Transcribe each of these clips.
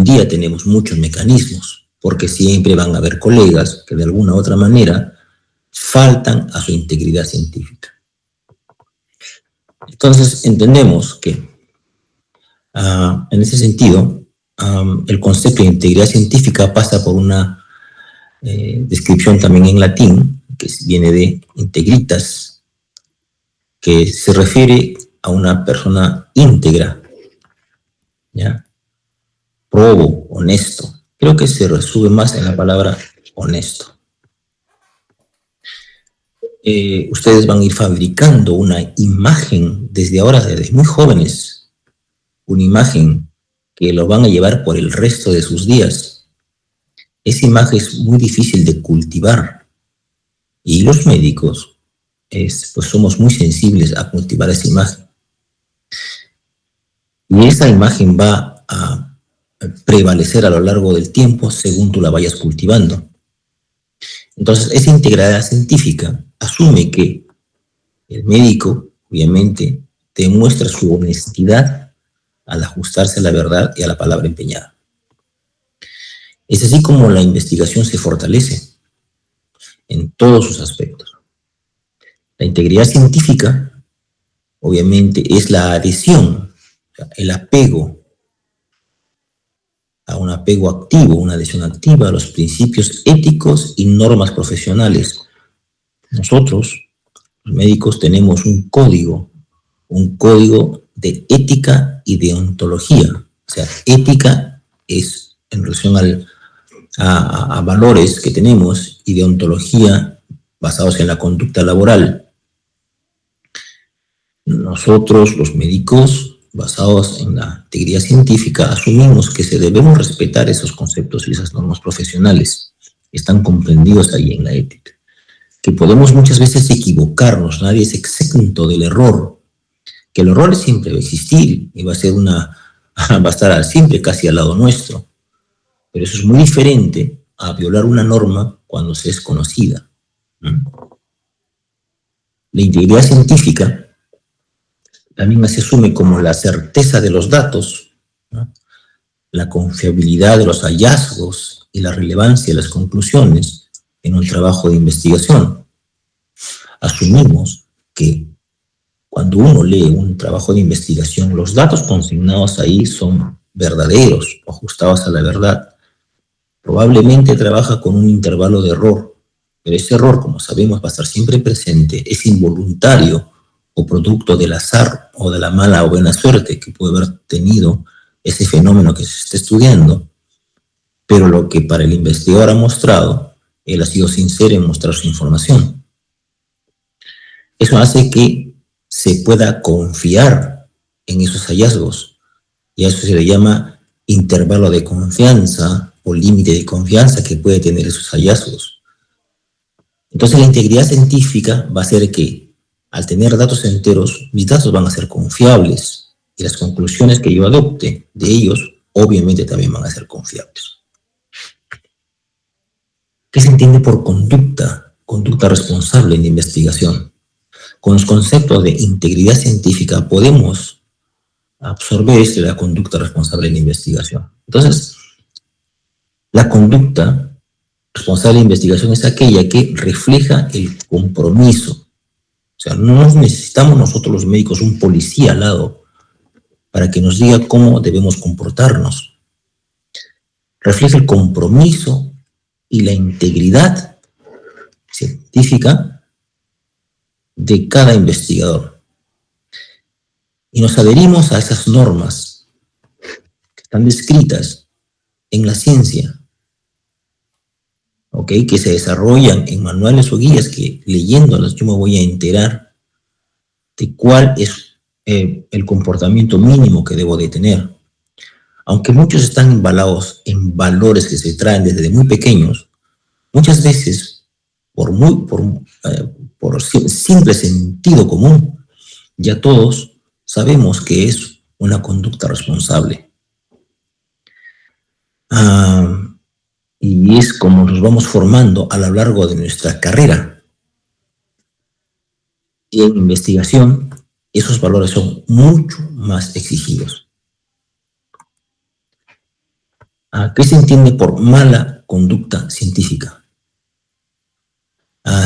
día tenemos muchos mecanismos, porque siempre van a haber colegas que de alguna u otra manera faltan a su integridad científica. Entonces entendemos que en ese sentido el concepto de integridad científica pasa por una descripción también en latín, que viene de integritas, que se refiere a una persona íntegra, ¿ya? Probo, honesto. Creo que se resume más en la palabra honesto. Ustedes van a ir fabricando una imagen desde ahora, desde muy jóvenes, una imagen que lo van a llevar por el resto de sus días. Esa imagen es muy difícil de cultivar y los médicos pues somos muy sensibles a cultivar esa imagen. Y esa imagen va a prevalecer a lo largo del tiempo según tú la vayas cultivando. Entonces, esa integridad científica asume que el médico, obviamente, demuestra su honestidad al ajustarse a la verdad y a la palabra empeñada. Es así como la investigación se fortalece en todos sus aspectos. La integridad científica, obviamente, es la adhesión, el apego a un apego activo, una adhesión activa a los principios éticos y normas profesionales. Nosotros, los médicos, tenemos un código de ética y de ontología. O sea, ética es en relación a valores que tenemos y de ontología basados en la conducta laboral. Nosotros, los médicos, basados en la integridad científica, asumimos que se debemos respetar esos conceptos y esas normas profesionales. Están comprendidos ahí en la ética. Que podemos muchas veces equivocarnos, nadie es exento del error. Que el error siempre va a existir y va a estar siempre casi al lado nuestro. Pero eso es muy diferente a violar una norma cuando se es conocida. La integridad científica también se asume como la certeza de los datos, ¿no? La confiabilidad de los hallazgos y la relevancia de las conclusiones en un trabajo de investigación. Asumimos que cuando uno lee un trabajo de investigación, los datos consignados ahí son verdaderos, ajustados a la verdad. Probablemente trabaja con un intervalo de error, pero ese error, como sabemos, va a estar siempre presente, es involuntario o producto del azar o de la mala o buena suerte que puede haber tenido ese fenómeno que se está estudiando, pero lo que para el investigador ha mostrado, él ha sido sincero en mostrar su información. Eso hace que se pueda confiar en esos hallazgos, y a eso se le llama intervalo de confianza o límite de confianza que puede tener esos hallazgos. Entonces la integridad científica va a hacer que, al tener datos enteros, mis datos van a ser confiables y las conclusiones que yo adopte de ellos, obviamente también van a ser confiables. ¿Qué se entiende por conducta? Conducta responsable en la investigación. Con los conceptos de integridad científica podemos absorber la conducta responsable en la investigación. Entonces, la conducta responsable de investigación es aquella que refleja el compromiso. O sea, no necesitamos nosotros los médicos un policía al lado para que nos diga cómo debemos comportarnos. Refleja el compromiso y la integridad científica de cada investigador. Y nos adherimos a esas normas que están descritas en la ciencia, ¿ok? Que se desarrollan en manuales o guías que leyéndolas yo me voy a enterar de cuál es el comportamiento mínimo que debo de tener. Aunque muchos están embalados en valores que se traen desde muy pequeños, muchas veces por simple sentido común, ya todos sabemos que es una conducta responsable. Y es como nos vamos formando a lo largo de nuestra carrera. Y en investigación, esos valores son mucho más exigidos. ¿Qué se entiende por mala conducta científica?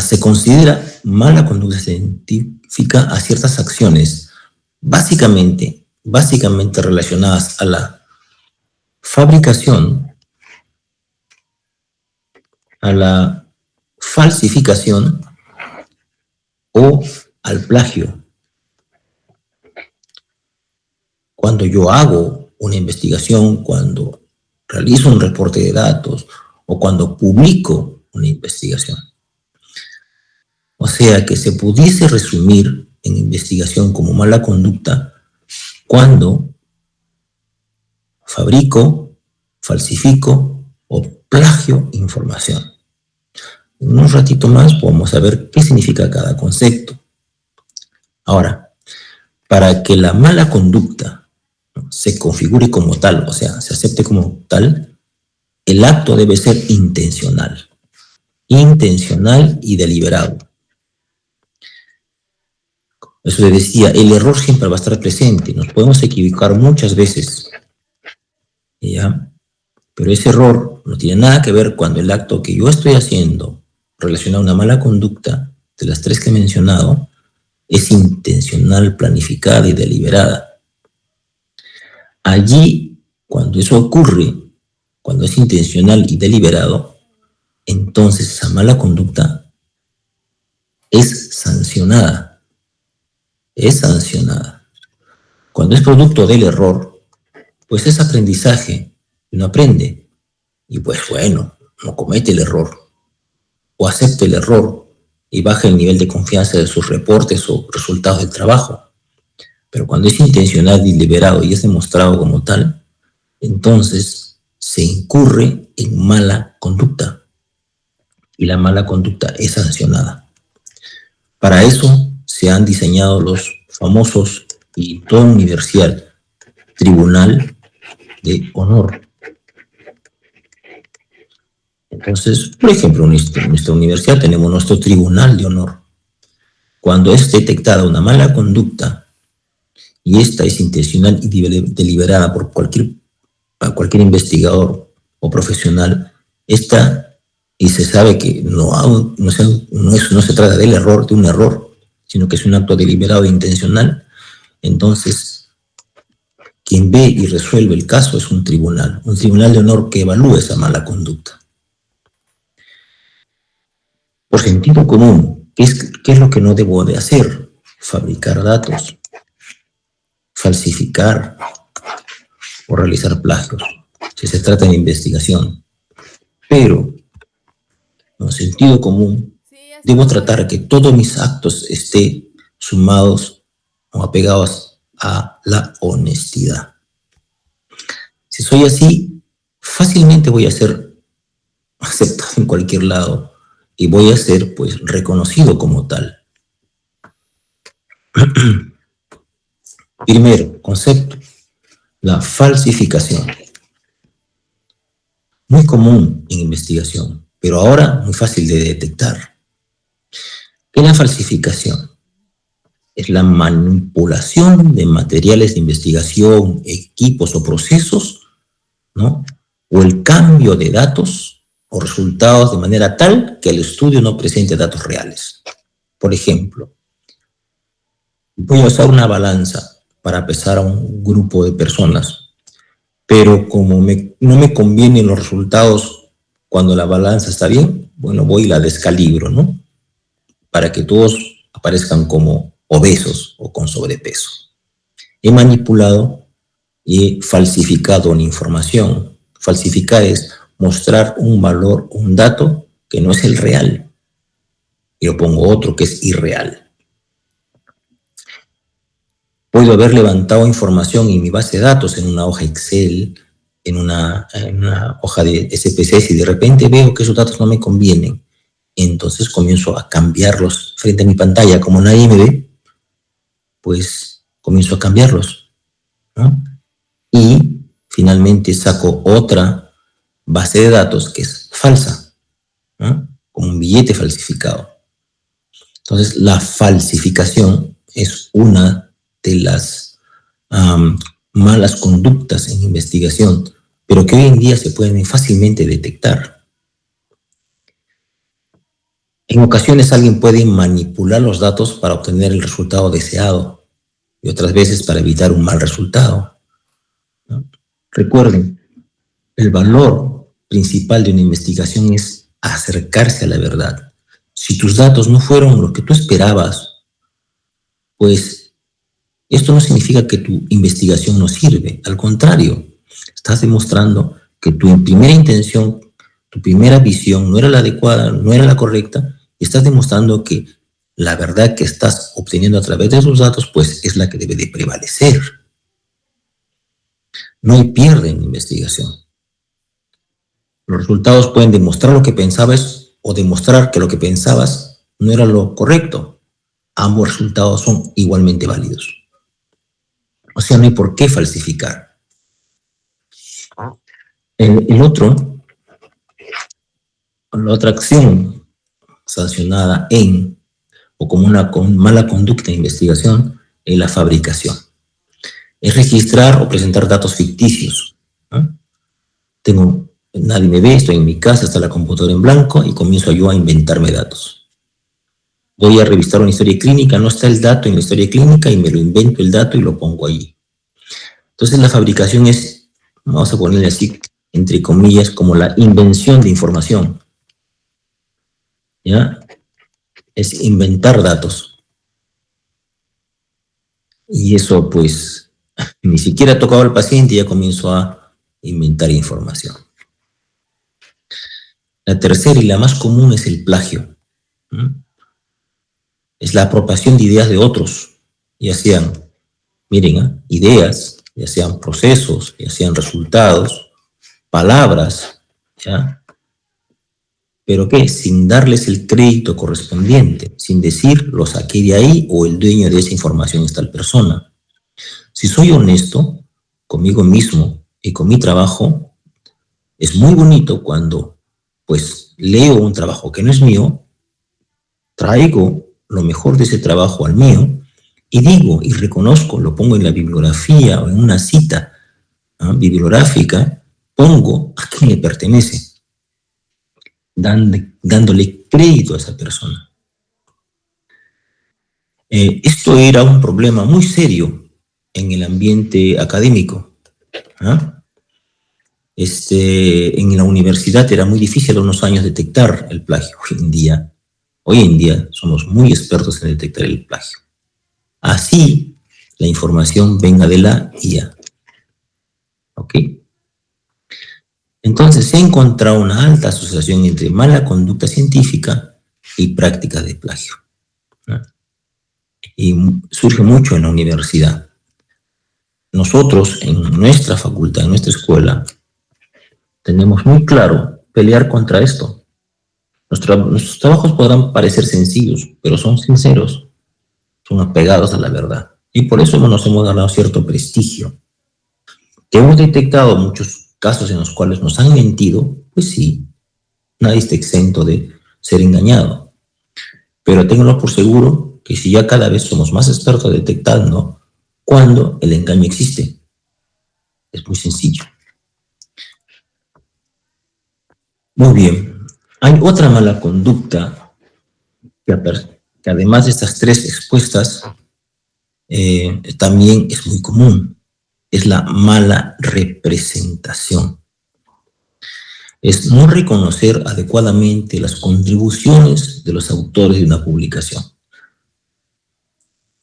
Se considera mala conducta científica a ciertas acciones, básicamente relacionadas a la fabricación, a la falsificación o al plagio. Cuando yo hago una investigación, cuando realizo un reporte de datos o cuando publico una investigación. O sea que se pudiese resumir en investigación como mala conducta cuando fabrico, falsifico o plagio información. En un ratito más podemos saber qué significa cada concepto. Ahora, para que la mala conducta se configure como tal, o sea, se acepte como tal, el acto debe ser intencional y deliberado. Eso le decía, el error siempre va a estar presente, nos podemos equivocar muchas veces, ¿ya? Pero ese error no tiene nada que ver cuando el acto que yo estoy haciendo relacionado a una mala conducta, de las tres que he mencionado, es intencional, planificada y deliberada. Allí, cuando eso ocurre, cuando es intencional y deliberado, entonces esa mala conducta es sancionada. Es sancionada. Cuando es producto del error, pues es aprendizaje, uno aprende, y pues bueno, no comete el error, o acepta el error y baja el nivel de confianza de sus reportes o resultados del trabajo. Pero cuando es intencional y deliberado y es demostrado como tal, entonces se incurre en mala conducta, y la mala conducta es sancionada. Para eso se han diseñado los famosos y todo universal Tribunal de Honor. Entonces, por ejemplo, en nuestra universidad tenemos nuestro Tribunal de Honor. Cuando es detectada una mala conducta y esta es intencional y deliberada por cualquier investigador o profesional, y se sabe que no se trata del error, de un error, sino que es un acto deliberado e intencional, entonces quien ve y resuelve el caso es un tribunal de honor que evalúa esa mala conducta. Por sentido común, ¿qué es lo que no debo de hacer? Fabricar datos, falsificar o realizar plagios, si se trata de investigación. Pero, en sentido común, debo tratar que todos mis actos estén sumados o apegados a la honestidad. Si soy así, fácilmente voy a ser aceptado en cualquier lado y voy a ser, pues, reconocido como tal. Primero concepto, la falsificación. Muy común en investigación, pero ahora muy fácil de detectar. ¿Qué es la falsificación? Es la manipulación de materiales de investigación, equipos o procesos, ¿no? O el cambio de datos o resultados de manera tal que el estudio no presente datos reales. Por ejemplo, voy a usar una balanza para pesar a un grupo de personas, pero como no me convienen los resultados cuando la balanza está bien, bueno, voy y la descalibro, ¿no? Para que todos aparezcan como obesos o con sobrepeso. He manipulado y he falsificado una información. Falsificar es mostrar un valor, un dato que no es el real. Yo pongo otro que es irreal. Puedo haber levantado información en mi base de datos, en una hoja Excel, en una hoja de SPSS, y de repente veo que esos datos no me convienen. Entonces comienzo a cambiarlos frente a mi pantalla. Como nadie me ve, pues comienzo a cambiarlos, ¿no? Y finalmente saco otra base de datos que es falsa, ¿no? Como un billete falsificado. Entonces, la falsificación es una de las malas conductas en investigación, pero que hoy en día se pueden fácilmente detectar. En ocasiones alguien puede manipular los datos para obtener el resultado deseado y otras veces para evitar un mal resultado, ¿no? Recuerden, el valor principal de una investigación es acercarse a la verdad. Si tus datos no fueron lo que tú esperabas, pues esto no significa que tu investigación no sirve. Al contrario, estás demostrando que tu primera intención, tu primera visión no era la adecuada, no era la correcta, y estás demostrando que la verdad que estás obteniendo a través de esos datos, pues es la que debe de prevalecer. No hay pierde en investigación. Los resultados pueden demostrar lo que pensabas o demostrar que lo que pensabas no era lo correcto. Ambos resultados son igualmente válidos. O sea, no hay por qué falsificar. La otra acción sancionada o como una mala conducta de investigación es la fabricación. Es registrar o presentar datos ficticios, ¿no? Nadie me ve, estoy en mi casa, está la computadora en blanco y comienzo yo a inventarme datos. Voy a revisar una historia clínica, no está el dato en la historia clínica y me lo invento el dato y lo pongo allí. Entonces la fabricación es, vamos a ponerle así, entre comillas, como la invención de información, ¿ya? Es inventar datos. Y eso, pues, ni siquiera ha tocado al paciente y ya comienzo a inventar información. La tercera y la más común es el plagio. Es la apropiación de ideas de otros, ya sean, miren, ideas, ya sean procesos, ya sean resultados, palabras, ¿ya? ¿Pero qué? Sin darles el crédito correspondiente, sin decir lo saqué de ahí o el dueño de esa información es tal persona. Si soy honesto conmigo mismo y con mi trabajo, es muy bonito cuando pues leo un trabajo que no es mío, traigo lo mejor de ese trabajo al mío y digo y reconozco, lo pongo en la bibliografía o en una cita bibliográfica, pongo a quién le pertenece, dándole crédito a esa persona. Esto era un problema muy serio en el ambiente académico. En la universidad era muy difícil a unos años detectar el plagio. Hoy en día somos muy expertos en detectar el plagio. Así la información venga de la IA. ¿Ok? Entonces se ha encontrado una alta asociación entre mala conducta científica y práctica de plagio, ¿no? Y surge mucho en la universidad. Nosotros en nuestra facultad, en nuestra escuela, tenemos muy claro pelear contra esto. Nuestros trabajos podrán parecer sencillos, pero son sinceros, son apegados a la verdad. Y por eso nos hemos ganado cierto prestigio. Que hemos detectado muchos casos en los cuales nos han mentido, pues sí, nadie está exento de ser engañado. Pero ténganlo por seguro que si ya cada vez somos más expertos detectando cuando el engaño existe. Es muy sencillo. Muy bien. Hay otra mala conducta que además de estas tres expuestas, también es muy común. Es la mala representación. Es no reconocer adecuadamente las contribuciones de los autores de una publicación.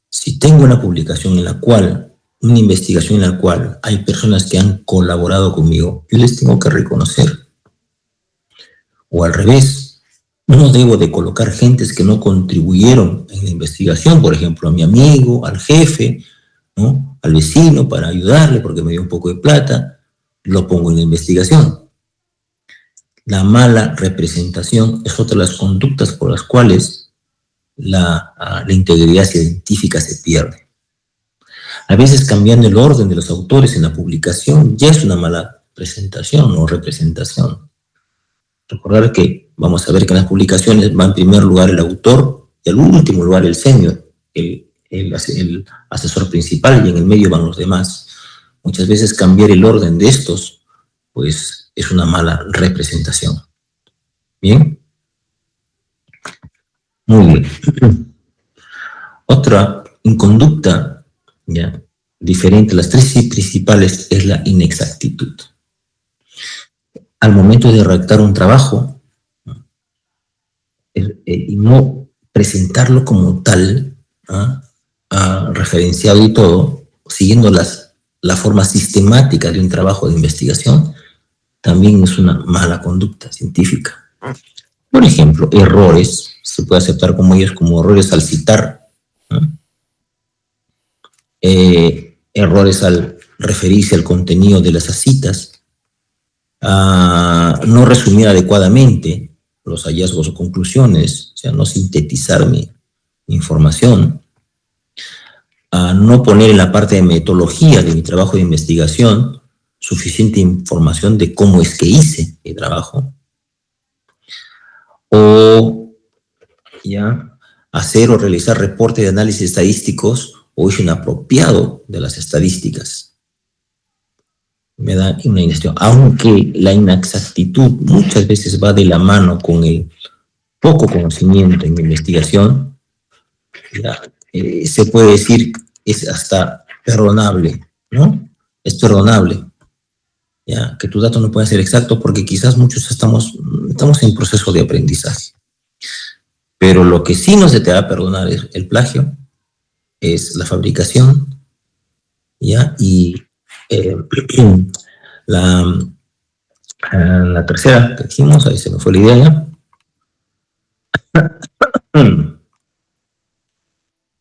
Si tengo una publicación en la cual, una investigación en la cual hay personas que han colaborado conmigo, yo les tengo que reconocer. O al revés, no debo de colocar gentes que no contribuyeron en la investigación, por ejemplo, a mi amigo, al jefe, ¿no? Al vecino para ayudarle porque me dio un poco de plata, lo pongo en la investigación. La mala representación es otra de las conductas por las cuales la integridad científica se pierde. A veces cambiando el orden de los autores en la publicación ya es una mala presentación o representación. Recordar que vamos a ver que en las publicaciones va en primer lugar el autor y al último lugar el senior, el asesor principal, y en el medio van los demás. Muchas veces cambiar el orden de estos pues es una mala representación. ¿Bien? Muy bien. Otra inconducta, ya, diferente, las tres principales, es la inexactitud. Al momento de redactar un trabajo, y no presentarlo como tal, referenciado y todo, siguiendo la forma sistemática de un trabajo de investigación, también es una mala conducta científica. Por ejemplo, errores, se puede aceptar como ellos como errores al citar, errores al referirse al contenido de las citas, no resumir adecuadamente los hallazgos o conclusiones, o sea, no sintetizar mi información, no poner en la parte de metodología de mi trabajo de investigación suficiente información de cómo es que hice mi trabajo, o ya hacer o realizar reportes de análisis estadísticos o uso inapropiado de las estadísticas. Me da una inacción, aunque la inexactitud muchas veces va de la mano con el poco conocimiento en mi investigación, ya, se puede decir es hasta perdonable, ¿no? Es perdonable, ya, que tus datos no pueden ser exactos porque quizás muchos estamos en proceso de aprendizaje. Pero lo que sí no se te va a perdonar es el plagio, es la fabricación, ¿ya? Y la tercera que dijimos, ahí se me fue la idea,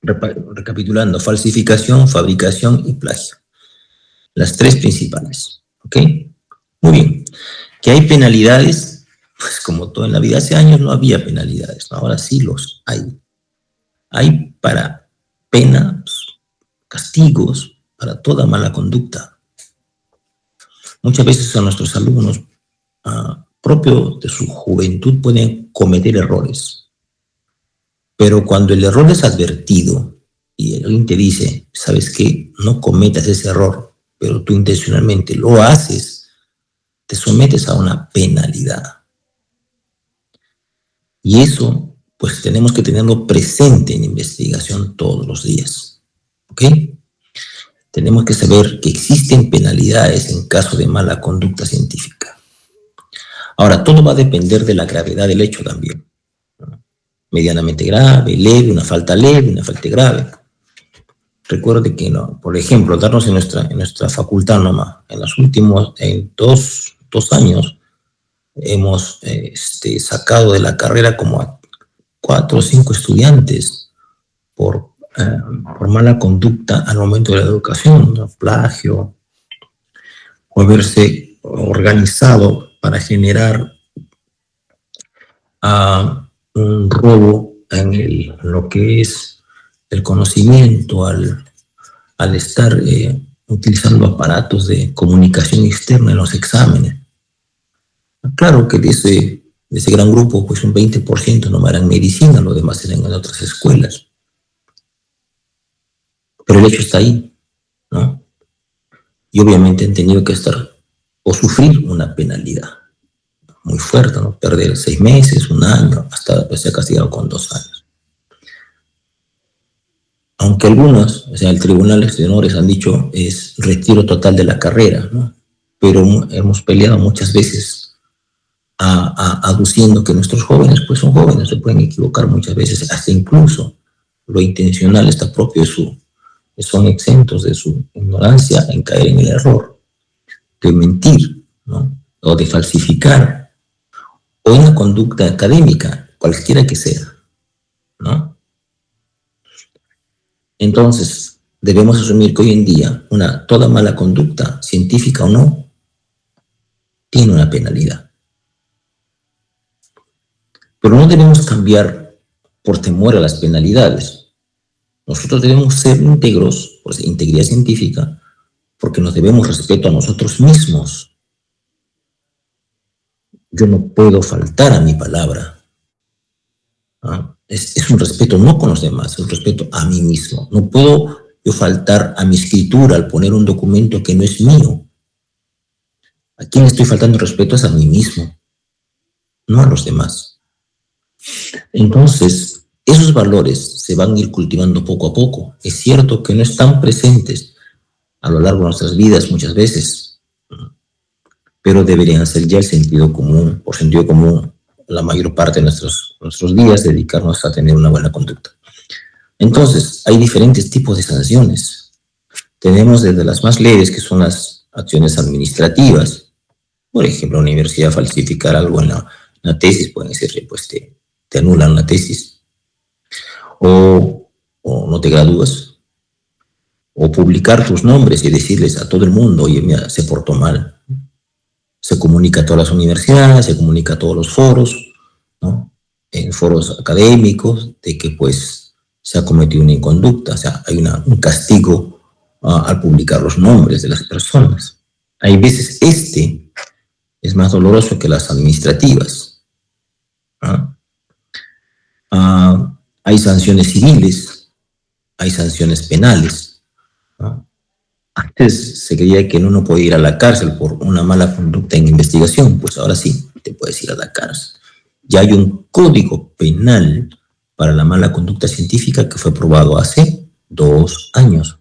recapitulando, falsificación, fabricación y plagio. Las tres principales, ¿ok? Muy bien. ¿Que hay penalidades? Pues como todo en la vida, hace años no había penalidades, ¿no? Ahora sí los hay. Hay para penas, castigos, para toda mala conducta. Muchas veces a nuestros alumnos, propios de su juventud, pueden cometer errores. Pero cuando el error es advertido y alguien te dice, ¿sabes qué? No cometas ese error, pero tú intencionalmente lo haces, te sometes a una penalidad. Y eso, pues tenemos que tenerlo presente en investigación todos los días. ¿Ok? Tenemos que saber que existen penalidades en caso de mala conducta científica. Ahora, todo va a depender de la gravedad del hecho también. Medianamente grave, leve, una falta grave. Recuerde que, no, por ejemplo, darnos en nuestra facultad nomás, en los últimos dos años, hemos sacado de la carrera como a 4 o 5 estudiantes por mala conducta al momento de la educación, ¿no? Plagio, o haberse organizado para generar un robo en lo que es el conocimiento al estar utilizando aparatos de comunicación externa en los exámenes. Claro que de ese gran grupo, pues un 20% nomás eran medicina, los demás eran en otras escuelas. Pero el hecho está ahí, ¿no? Y obviamente han tenido que estar o sufrir una penalidad muy fuerte, ¿no? Perder 6 meses, 1 año, hasta ser castigado con 2 años. Aunque algunos, o sea, el Tribunal de Honores han dicho es retiro total de la carrera, ¿no? Pero hemos peleado muchas veces aduciendo que nuestros jóvenes, pues son jóvenes, se pueden equivocar muchas veces, hasta incluso lo intencional está propio de son exentos de su ignorancia en caer en el error de mentir, ¿no? O de falsificar, o en la conducta académica, cualquiera que sea, ¿no? Entonces, debemos asumir que hoy en día toda mala conducta, científica o no, tiene una penalidad. Pero no debemos cambiar por temor a las penalidades. Nosotros debemos ser íntegros, pues integridad científica, porque nos debemos respeto a nosotros mismos. Yo no puedo faltar a mi palabra. Es un respeto no con los demás, es un respeto a mí mismo. No puedo yo faltar a mi escritura al poner un documento que no es mío. ¿A quién estoy faltando respeto? Es a mí mismo, no a los demás. Entonces, esos valores se van a ir cultivando poco a poco. Es cierto que no están presentes a lo largo de nuestras vidas muchas veces, pero deberían ser ya el sentido común, por sentido común, la mayor parte de nuestros días, dedicarnos a tener una buena conducta. Entonces, hay diferentes tipos de sanciones. Tenemos desde las más leves, que son las acciones administrativas. Por ejemplo, una universidad falsificar algo en la tesis, pueden ser, pues te anulan la tesis, o no te gradúas, o publicar tus nombres y decirles a todo el mundo, oye, mira, se portó mal. Se comunica a todas las universidades, se comunica a todos los foros, ¿no? En foros académicos, de que pues se ha cometido una inconducta, o sea, hay un castigo al publicar los nombres de las personas. Hay veces es más doloroso que las administrativas. Hay sanciones civiles, hay sanciones penales. Antes se creía que uno podía ir a la cárcel por una mala conducta en investigación, pues ahora sí, te puedes ir a la cárcel. Ya hay un código penal para la mala conducta científica que fue aprobado hace 2 años.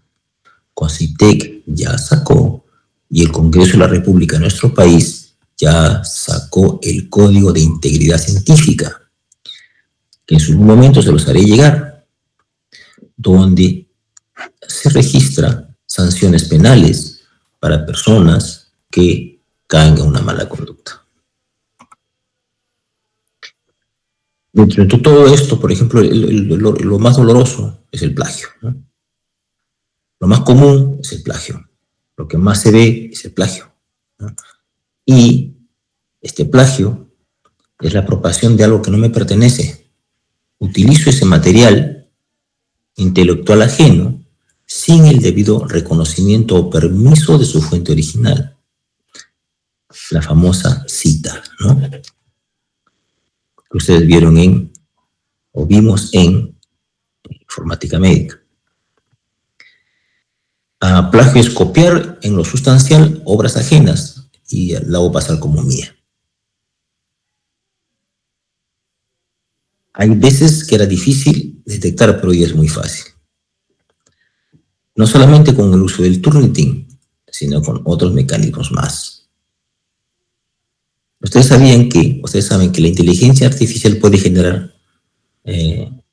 CONCITEC ya sacó, y el Congreso de la República de nuestro país ya sacó el Código de Integridad Científica, que en su momento se los haré llegar, donde se registra sanciones penales para personas que caen en una mala conducta. Dentro de todo esto, por ejemplo, lo más doloroso es el plagio, ¿no? Lo más común es el plagio. Lo que más se ve es el plagio, ¿no? Y este plagio es la apropiación de algo que no me pertenece. Utilizo ese material intelectual ajeno sin el debido reconocimiento o permiso de su fuente original. La famosa cita, ¿no? Que ustedes vieron vimos en informática médica. Plagio es copiar en lo sustancial obras ajenas y la hago pasar como mía. Hay veces que era difícil detectar, pero hoy es muy fácil. No solamente con el uso del Turnitin, sino con otros mecanismos más. Ustedes saben que la inteligencia artificial puede generar,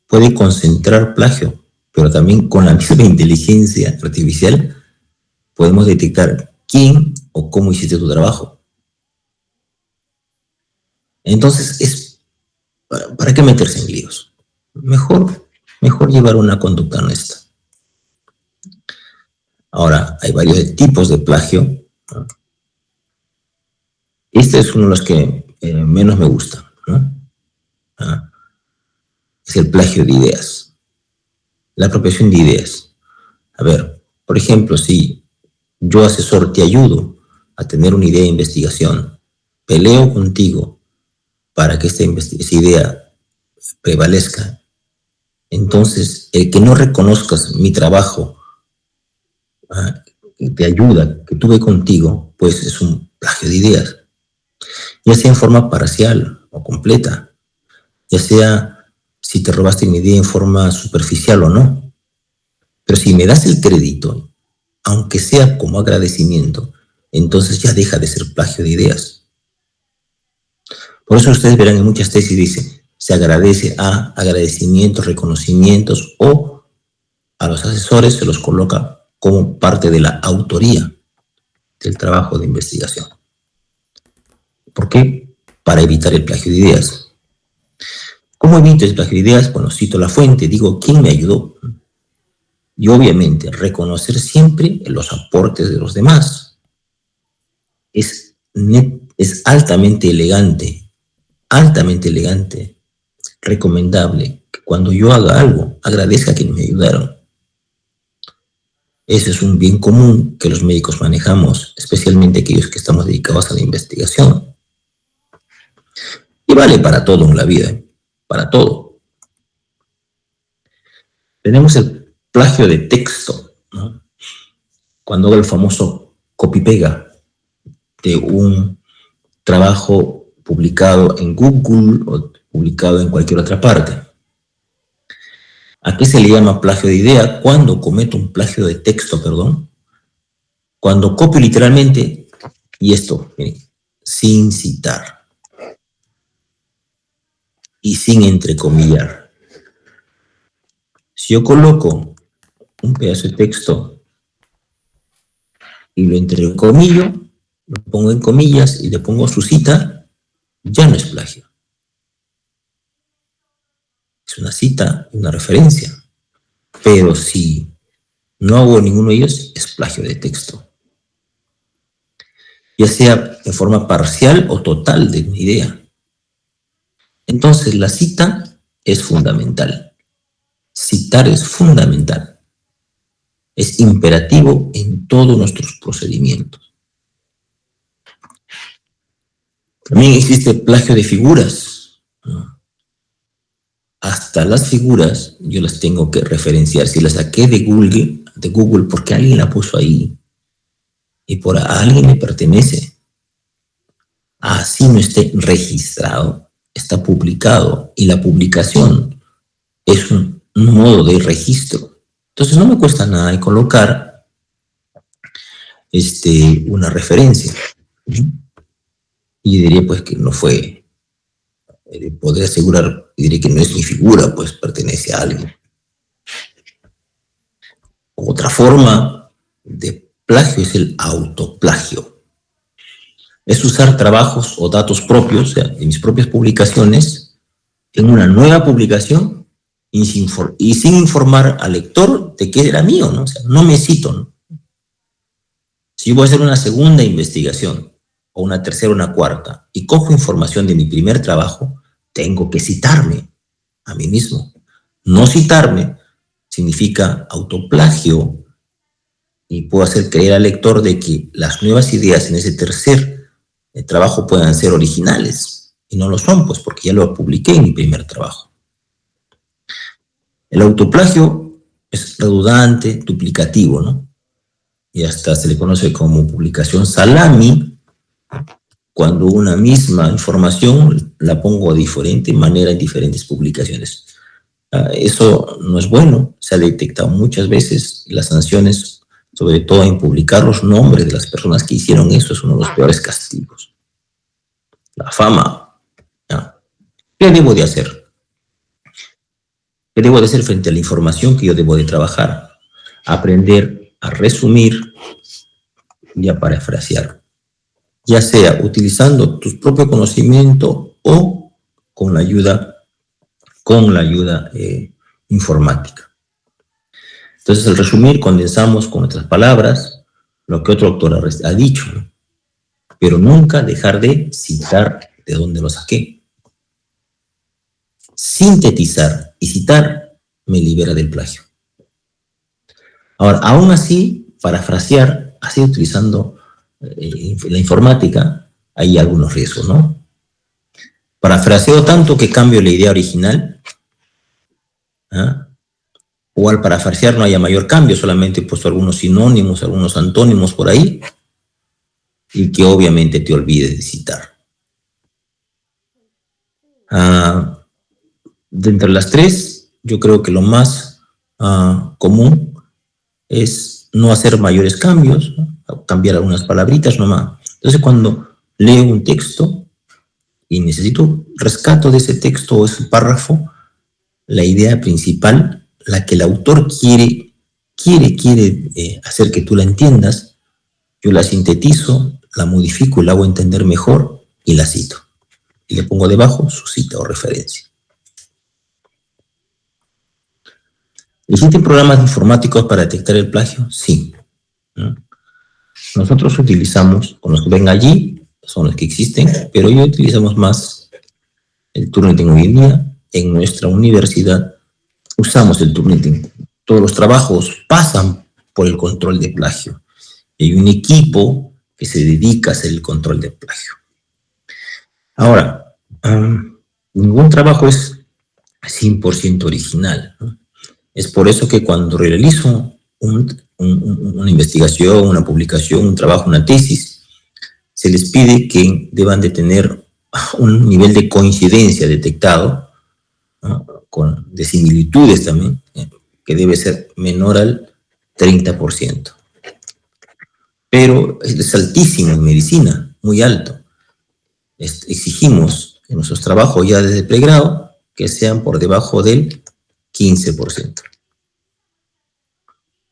puede concentrar plagio, pero también con la misma inteligencia artificial podemos detectar quién o cómo hiciste tu trabajo. Entonces, ¿para qué meterse en líos? Mejor llevar una conducta honesta. Ahora, hay varios tipos de plagio, ¿no? Este es uno de los que menos me gusta, ¿no? Es el plagio de ideas, la apropiación de ideas. A ver, por ejemplo, si yo, asesor, te ayudo a tener una idea de investigación, peleo contigo para que esa idea prevalezca, entonces el que no reconozcas mi trabajo de ayuda que tuve contigo, pues es un plagio de ideas, ya sea en forma parcial o completa, ya sea si te robaste mi idea en forma superficial o no. Pero si me das el crédito, aunque sea como agradecimiento, entonces ya deja de ser plagio de ideas. Por eso ustedes verán en muchas tesis dice, se agradece a agradecimientos, reconocimientos, o a los asesores se los coloca como parte de la autoría del trabajo de investigación. ¿Por qué? Para evitar el plagio de ideas. ¿Cómo evito el plagio de ideas? Bueno, cito la fuente, digo quién me ayudó. Y obviamente reconocer siempre los aportes de los demás. Es altamente elegante, recomendable que cuando yo haga algo, agradezca a quienes me ayudaron. Ese es un bien común que los médicos manejamos, especialmente aquellos que estamos dedicados a la investigación. Y vale para todo en la vida, para todo. Tenemos el plagio de texto, ¿no? Cuando hago el famoso copy-pega, de un trabajo publicado en Google o publicado en cualquier otra parte. ¿A qué se le llama plagio de idea? Cuando cometo un plagio de texto, perdón. Cuando copio literalmente, y esto, miren, sin citar y sin entrecomillar. Si yo coloco un pedazo de texto y lo entrecomillo, lo pongo en comillas y le pongo su cita, ya no es plagio. Es una cita, una referencia. Pero si no hago ninguno de ellos, es plagio de texto. Ya sea de forma parcial o total de una idea. Entonces, la cita es fundamental. Citar es fundamental. Es imperativo en todos nuestros procedimientos. También existe plagio de figuras, ¿no? Hasta las figuras yo las tengo que referenciar. Si las saqué de Google porque alguien la puso ahí y por a alguien le pertenece, así no esté registrado, está publicado, y la publicación es un modo de registro. Entonces no me cuesta nada colocar una referencia. Y diría pues que no fue, podría asegurar, diré que no es mi figura, pues pertenece a alguien. Otra forma de plagio es el autoplagio. Es usar trabajos o datos propios, o sea, de mis propias publicaciones, en una nueva publicación y sin informar al lector de que era mío, ¿no? O sea, no me cito, ¿no? Si yo voy a hacer una segunda investigación, o una tercera o una cuarta, y cojo información de mi primer trabajo, tengo que citarme a mí mismo. No citarme significa autoplagio y puedo hacer creer al lector de que las nuevas ideas en ese tercer trabajo puedan ser originales, y no lo son, pues porque ya lo publiqué en mi primer trabajo. El autoplagio es redundante, duplicativo, ¿no? Y hasta se le conoce como publicación salami, cuando una misma información la pongo de diferente manera en diferentes publicaciones. Eso no es bueno, se ha detectado muchas veces. Las sanciones, sobre todo en publicar los nombres de las personas que hicieron eso, es uno de los peores castigos. La fama. ¿Qué debo de hacer? ¿Qué debo de hacer frente a la información que yo debo de trabajar? Aprender a resumir y a parafrasear, ya sea utilizando tu propio conocimiento o con la ayuda informática. Entonces, al resumir, condensamos con nuestras palabras lo que otro autor ha dicho, ¿no? Pero nunca dejar de citar de dónde lo saqué. Sintetizar y citar me libera del plagio. Ahora, aún así, parafrasear, así utilizando la informática, hay algunos riesgos, ¿no? Parafraseo tanto que cambio la idea original, o al parafrasear no haya mayor cambio, solamente he puesto algunos sinónimos, algunos antónimos por ahí, y que obviamente te olvides de citar. De entre las tres, yo creo que lo más común es no hacer mayores cambios, ¿no? Cambiar algunas palabritas nomás. Entonces, cuando leo un texto y necesito rescato de ese texto o ese párrafo, la idea principal, la que el autor quiere hacer que tú la entiendas, yo la sintetizo, la modifico y la hago entender mejor y la cito. Y le pongo debajo su cita o referencia. ¿Existen programas informáticos para detectar el plagio? Sí. Nosotros utilizamos, con los que ven allí, son los que existen, pero hoy utilizamos más el Turnitin hoy en día. En nuestra universidad usamos el Turnitin. Todos los trabajos pasan por el control de plagio. Hay un equipo que se dedica a hacer el control de plagio. Ahora, ningún trabajo es 100% original, ¿no? Es por eso que cuando realizo una investigación, una publicación, un trabajo, una tesis, se les pide que deban de tener un nivel de coincidencia detectado, ¿no?, de similitudes también, que debe ser menor al 30%. Pero es altísimo en medicina, muy alto. Exigimos en nuestros trabajos ya desde pregrado que sean por debajo del 15%.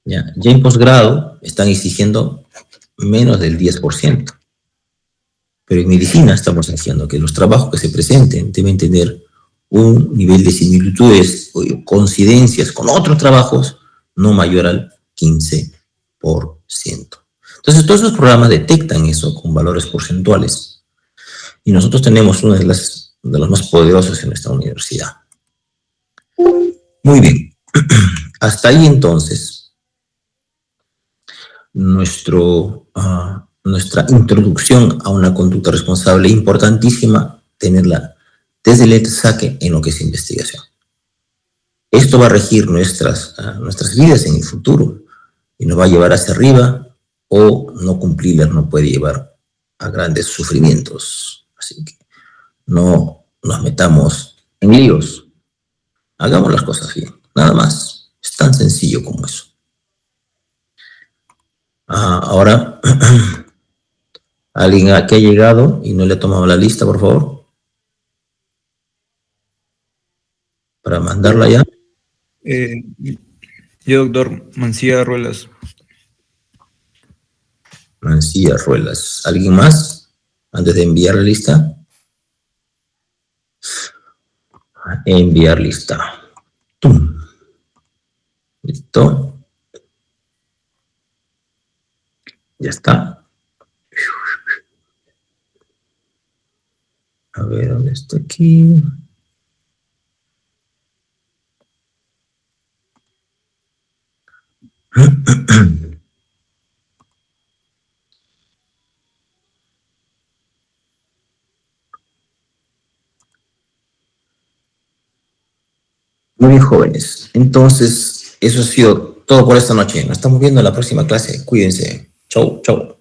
Ya en posgrado están exigiendo menos del 10%. Pero en medicina estamos diciendo que los trabajos que se presenten deben tener un nivel de similitudes o coincidencias con otros trabajos no mayor al 15%. Entonces, todos esos programas detectan eso con valores porcentuales. Y nosotros tenemos uno de los más poderosos en nuestra universidad. Muy bien. Hasta ahí entonces nuestra introducción a una conducta responsable, importantísima tenerla desde el saque en lo que es investigación. Esto va a regir nuestras vidas en el futuro y nos va a llevar hacia arriba, o no cumplirlas nos puede llevar a grandes sufrimientos. Así que no nos metamos en líos. Hagamos las cosas bien, nada más. Es tan sencillo como eso. Ahora, alguien que ha llegado y no le ha tomado la lista, por favor, para mandarla ya. Yo, doctor Mancilla Ruelas. Mancilla Ruelas. ¿Alguien más? Antes de enviar la lista. Enviar lista. ¡Tum! Listo. Ya está. A ver, ¿dónde está aquí? Muy bien, jóvenes. Entonces, eso ha sido todo por esta noche. Nos estamos viendo en la próxima clase. Cuídense. Chau, chau.